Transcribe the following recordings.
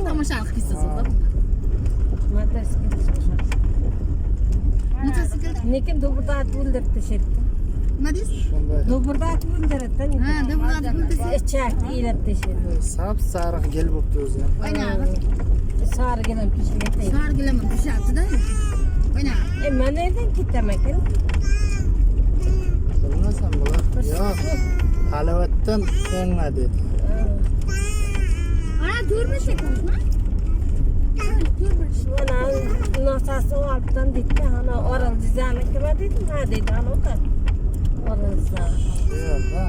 Tomosha qilibsiz o'rda. Motosiklet. Lekin do'birdat o'ldiribdi sherikni. Nima deysiz? Shunday. Do'birdat o'ldiribdi. Ha, do'birdat o'ldirsa. Ichak ilib tashirdi. Sap sariq gel bo'pti o'zi. Oynaga. Sarigilam pishgan. Sargilama pishatdi-da. Oynaga. Men nerdan ketaman ekan? Bilmasam bular. Yo'q. Halovatdan qo'nma dedi. Ana turmush ekanmi? Mana nosasi olibdan deydi, ana oral dizaynniki nima deydi? Ha deydi, ana o'ta. Oral dizayni. Yo'q, ha.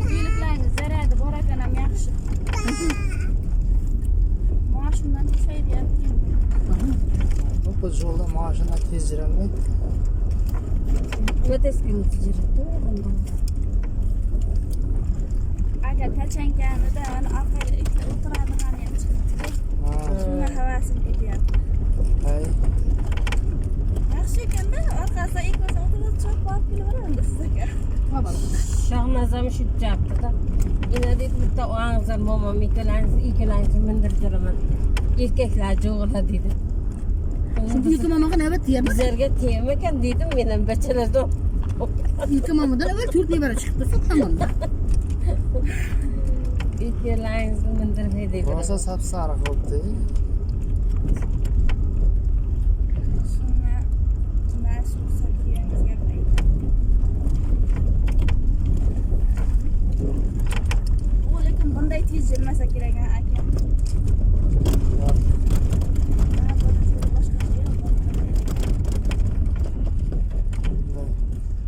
Uyliklarni zaradi bor ekan ham yaxshi. Maoshimdan tushayapti. Bu yo'lda mashina tez yurolmaydi. Motosiklet tijirdi. Agar tachanganida mana orqaga ikkita o'tiradigan ham chiqibdi. Shunga havasim ketyapti. Hay. Yaxshi ekan-da, orqasida ikkita o'tirib chop olib kelaveramiz sizga. Shohnazam shu gapdi-da. Ina deydi, bitta o'g'izlar momam ikkalangizni mindirtiraman. Erkaklar jo'g'ila dedi. Çünkü yıkamamakın evet diyemez. Bizlarga tegmagan dedim men bachalardan. Yıkamamadan evet 4 nebara çıktı. Tamam. Ikkalangizni mindirmay dedi. Rosa sap sariq bo'pti. Shunga mas'ul sakiyamizga qo'ydi. U lekin bunday tez yurmasa kerak aka.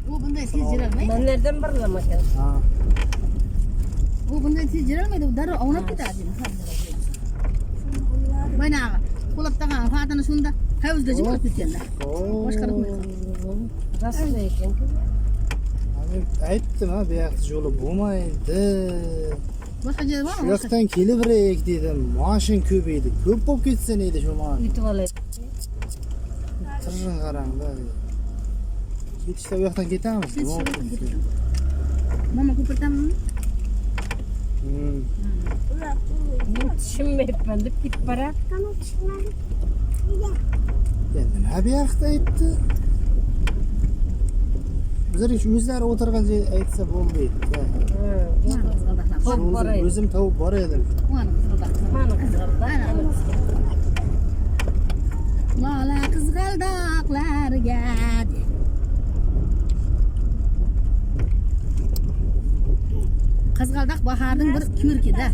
Bu bunday tez jiralmaydi. Men nerdan birlamagan. Ha. Bu bunday tez jiralmaydi. Bu darrov awnab ketadi. Baynağı qo'labdagan fatini shunda havuzda jimib ketganda. Boshqarib qo'ygan. Rasmi ekan. Hani aytdim ha, bu yoqda yo'li bo'lmaydi. Boshqa joy Shu bormi? yoqdan kelib beraylik dedim. Mashin ko'paydi. Ko'p bo'lib ketsa neydi shu mashin. Yutib oladi. Tirg'in qarang-da. Ketishda bu yoqdan ketamiz. Mama ko'pirtammi? Ular Men tushunmayapman deb ketib borayotgan tushunmadim. Endi nima bu yoqda aytdi? Bizlar o'zlari o'tirgan joy aytsa bo'lmaydi. Xo'p boray. O'zim tavib boray edim. Mana qizg'aldoq. Mana qizg'aldoq. Lola qizg'aldoqlarga. Qizg'aldoq baharning bir ko'rkida.